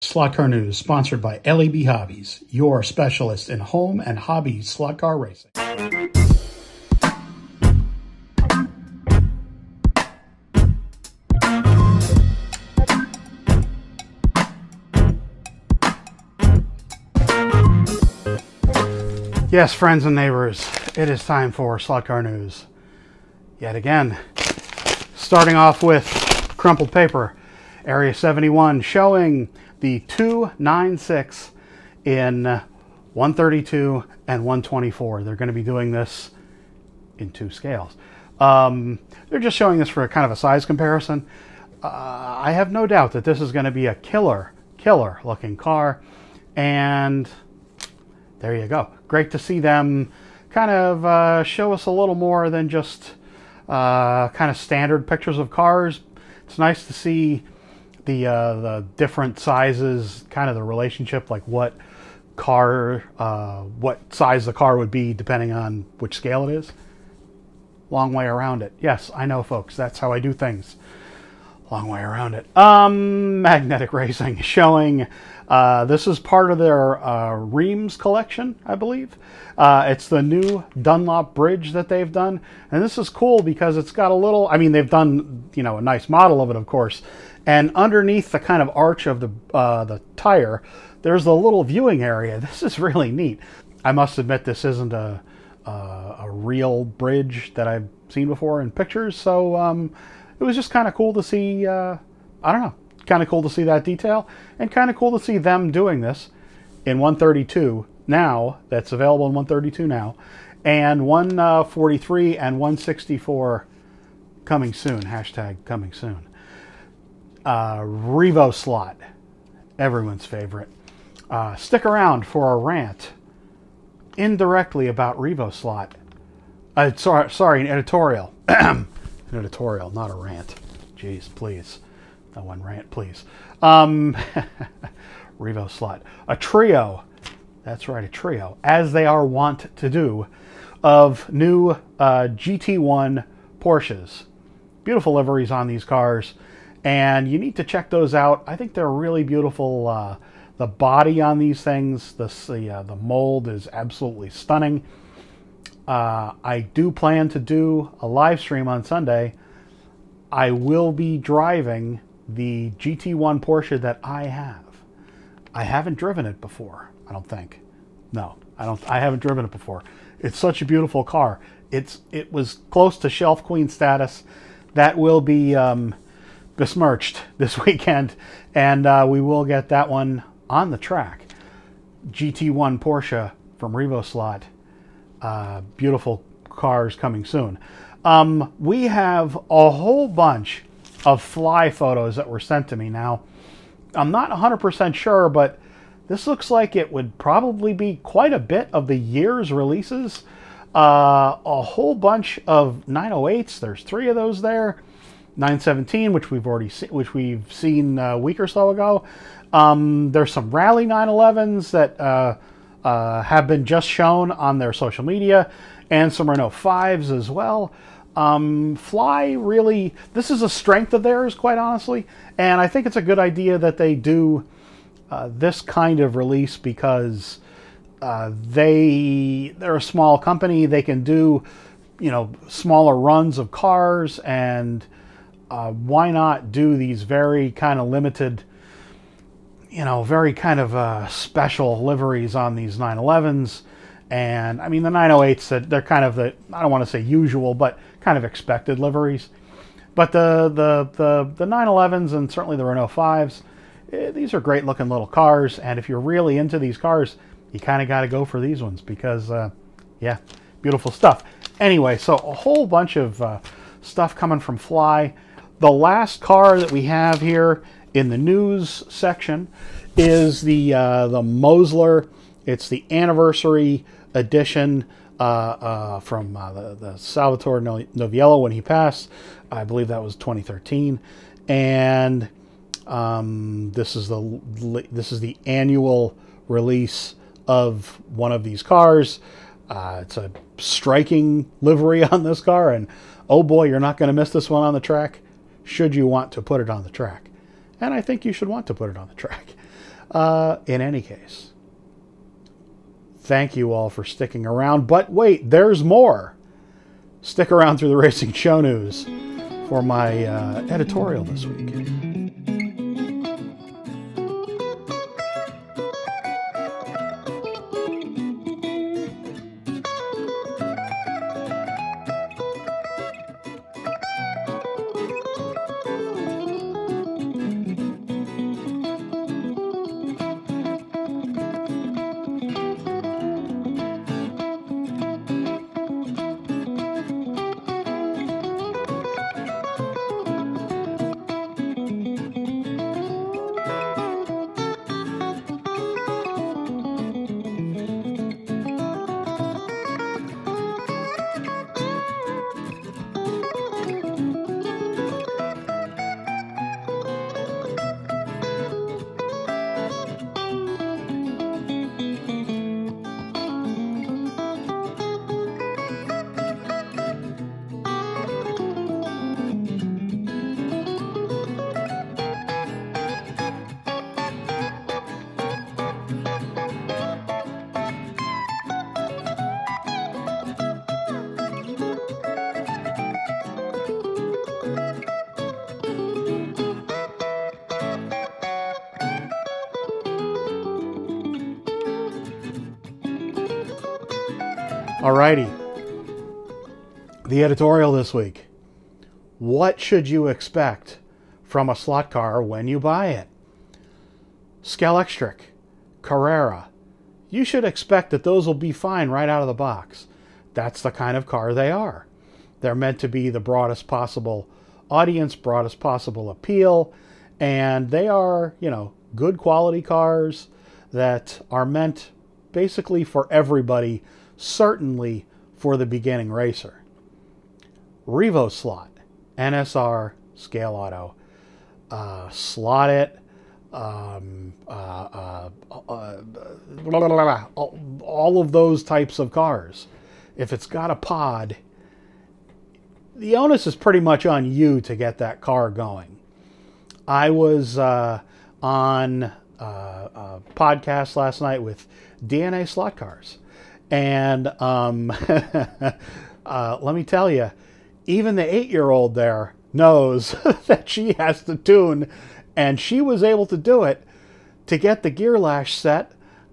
Slot Car News, sponsored by LEB Hobbies, your specialist in home and hobby slot car racing. Yes, friends and neighbors, it is time for Slot Car News. Yet again, starting off with crumpled paper, Area 71 showing the 296 in 132 and 124. They're going to be doing this in two scales. They're just showing this for a kind of a size comparison. I have no doubt that this is going to be a killer looking car. And there you go. Great to see them kind of show us a little more than just kind of standard pictures of cars. It's nice to see the different sizes, kind of the relationship, like what size the car would be depending on which scale it is. Long way around it. Yes, I know, folks. That's how I do things. Long way around it. Magnetic Racing showing this is part of their Reams collection, I believe. It's the new Dunlop bridge that they've done, and this is cool because it's got a little, I mean, they've done, you know, a nice model of it, of course, and underneath the kind of arch of the tire, there's a little viewing area. This is really neat. I must admit, this isn't a real bridge that I've seen before in pictures, so it was just kind of cool to see, I don't know, kind of cool to see that detail, and kind of cool to see them doing this in 132 now, that's available in 132 now, and 143 and 164 coming soon, hashtag coming soon. Revo slot, everyone's favorite. Stick around for a rant indirectly about Revo slot. Sorry, an editorial. An editorial, not a rant. Jeez, please. No one rant, please. Revo slot. A trio. That's right, a trio. As they are wont to do, of new GT1 Porsches. Beautiful liveries on these cars. And you need to check those out. I think they're really beautiful. The body on these things, the mold is absolutely stunning. I do plan to do a live stream on Sunday. I will be driving the GT1 Porsche that I have. I haven't driven it before, I don't think. No, I haven't driven it before. It's such a beautiful car. It was close to Shelf Queen status. That will be besmirched this weekend, and we will get that one on the track. GT1 Porsche from Revo Slot. Beautiful cars coming soon. We have a whole bunch of fly photos that were sent to me. Now, I'm not 100% sure, but this looks like it would probably be quite a bit of the year's releases. A whole bunch of 908s. There's 3 of those there. 917, which we've seen a week or so ago. There's some Rally 911s that have been just shown on their social media, and some Renault 5s as well. Fly really, this is a strength of theirs, quite honestly, and I think it's a good idea that they do this kind of release because they're a small company. They can do, you know, smaller runs of cars, and why not do these very kind of limited, you know, very kind of special liveries on these 911s. And I mean, the 908s, they're kind of the, I don't want to say usual, but kind of expected liveries. But the 911s and certainly the Renault 5s, these are great looking little cars. And if you're really into these cars, you kind of got to go for these ones because, yeah, beautiful stuff. Anyway, so a whole bunch of stuff coming from Fly. The last car that we have here in the news section is the Mosler. It's the anniversary edition from the Salvatore Noviello when he passed. I believe that was 2013, and this is the annual release of one of these cars. It's a striking livery on this car, and oh boy, you're not going to miss this one on the track, should you want to put it on the track. And I think you should want to put it on the track. In any case, thank you all for sticking around. But wait, there's more. Stick around through the Racing Show News for my editorial this week. Alrighty, the editorial this week. What should you expect from a slot car when you buy it? Scalextric, Carrera. You should expect that those will be fine right out of the box. That's the kind of car they are. They're meant to be the broadest possible audience, broadest possible appeal, and they are, good quality cars that are meant basically for everybody, certainly for the beginning racer. Revo Slot, NSR Scale Auto. Slot it. All of those types of cars. If it's got a pod, the onus is pretty much on you to get that car going. I was on a podcast last night with DNA Slot Cars. And let me tell you, even the 8-year-old there knows that she has to tune, and she was able to do it to get the gear lash set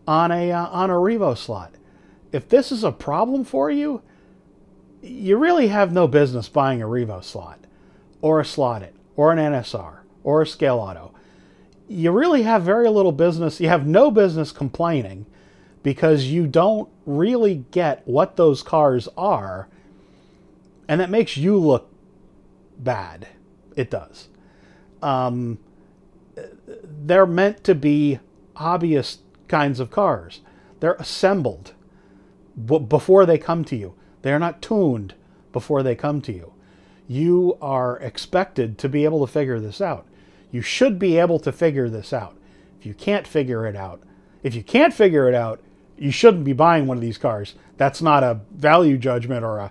on a Revo slot. If this is a problem for you, you really have no business buying a Revo slot, or a Slot It, or an NSR, or a Scale Auto. You really have very little business. You have no business complaining, because you don't really get what those cars are, and that makes you look bad. It does. They're meant to be hobbyist kinds of cars. They're assembled before they come to you. They're not tuned before they come to you. You are expected to be able to figure this out. You should be able to figure this out. If you can't figure it out, you shouldn't be buying one of these cars. That's not a value judgment or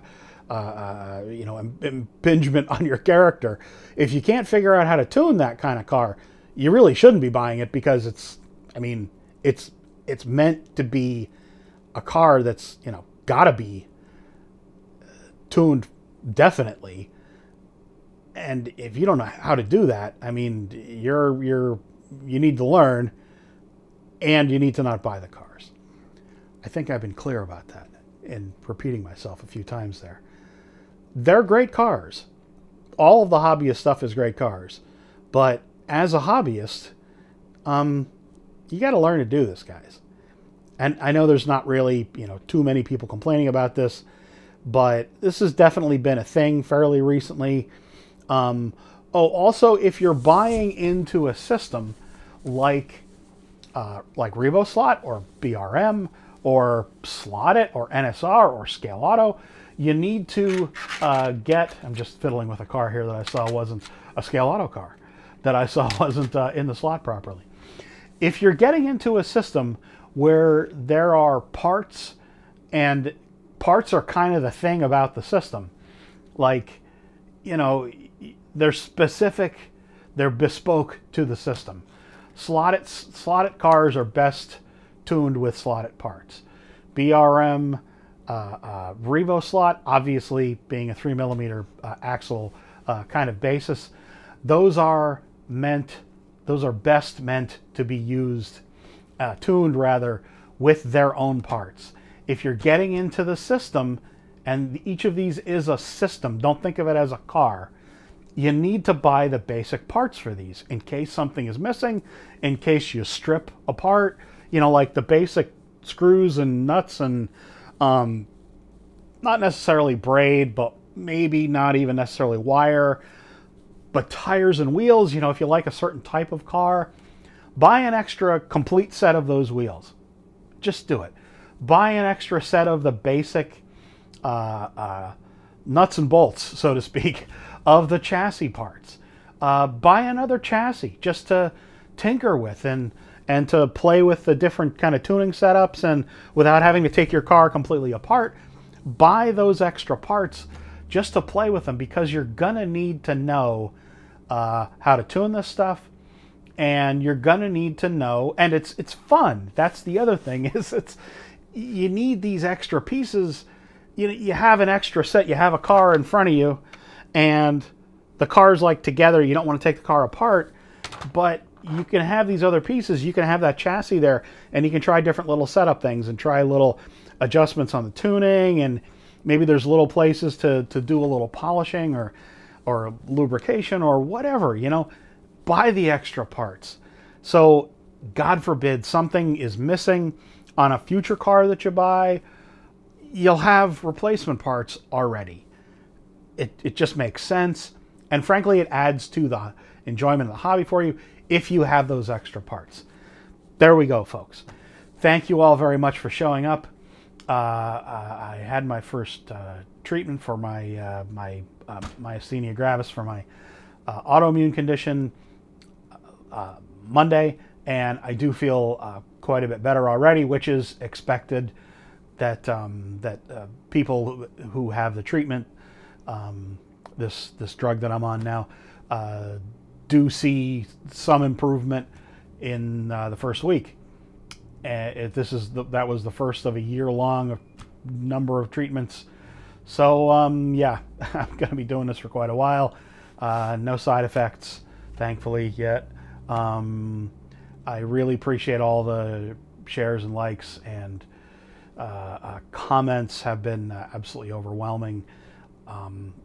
impingement on your character. If you can't figure out how to tune that kind of car, you really shouldn't be buying it, because it's meant to be a car that's, gotta be tuned definitely. And if you don't know how to do that, you need to learn, and you need to not buy the cars. I think I've been clear about that and repeating myself a few times there. They're great cars. All of the hobbyist stuff is great cars. But as a hobbyist, you got to learn to do this, guys. And I know there's not really, too many people complaining about this, but this has definitely been a thing fairly recently. Also, if you're buying into a system like Revo Slot or BRM or Slot It or NSR or Scale Auto, you need to I'm just fiddling with a car here that I saw wasn't a Scale Auto car, that I saw wasn't in the slot properly. If you're getting into a system where there are parts, and parts are kind of the thing about the system, they're specific, they're bespoke to the system. Slotted cars are best tuned with slotted parts. BRM Revo slot, obviously being a 3mm axle kind of basis, those are best meant to be used, tuned rather, with their own parts. If you're getting into the system, and each of these is a system, don't think of it as a car, you need to buy the basic parts for these in case something is missing, in case you strip apart, you know, like the basic screws and nuts and not necessarily braid, but maybe not even necessarily wire, but tires and wheels. You know, if you like a certain type of car, buy an extra complete set of those wheels. Just do it. Buy an extra set of the basic nuts and bolts, so to speak, of the chassis parts. Buy another chassis just to tinker with and to play with the different kind of tuning setups, and without having to take your car completely apart. Buy those extra parts just to play with them, because you're gonna need to know how to tune this stuff, and you're gonna need to know, and it's fun. That's the other thing, is you need these extra pieces. You have an extra set, you have a car in front of you, and the car's like together, you don't want to take the car apart, but you can have these other pieces, you can have that chassis there, and you can try different little setup things and try little adjustments on the tuning, and maybe there's little places to do a little polishing or lubrication or whatever, you know. Buy the extra parts. So, God forbid, something is missing on a future car that you buy, you'll have replacement parts already. It just makes sense, and frankly, it adds to the enjoyment of the hobby for you if you have those extra parts. There we go, folks. Thank you all very much for showing up. I had my first treatment for my myasthenia gravis for my autoimmune condition Monday, and I do feel quite a bit better already, which is expected. That people who have the treatment, this drug that I'm on now, do see some improvement in the first week. And that was the first of a year-long number of treatments. So yeah, I'm going to be doing this for quite a while. No side effects, thankfully, yet. I really appreciate all the shares and likes, and comments have been absolutely overwhelming.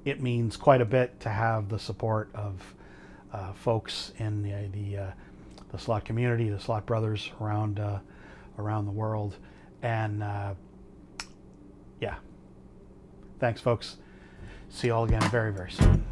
It means quite a bit to have the support of folks in the slot community, the slot brothers around the world, and yeah, thanks, folks. See you all again very, very soon.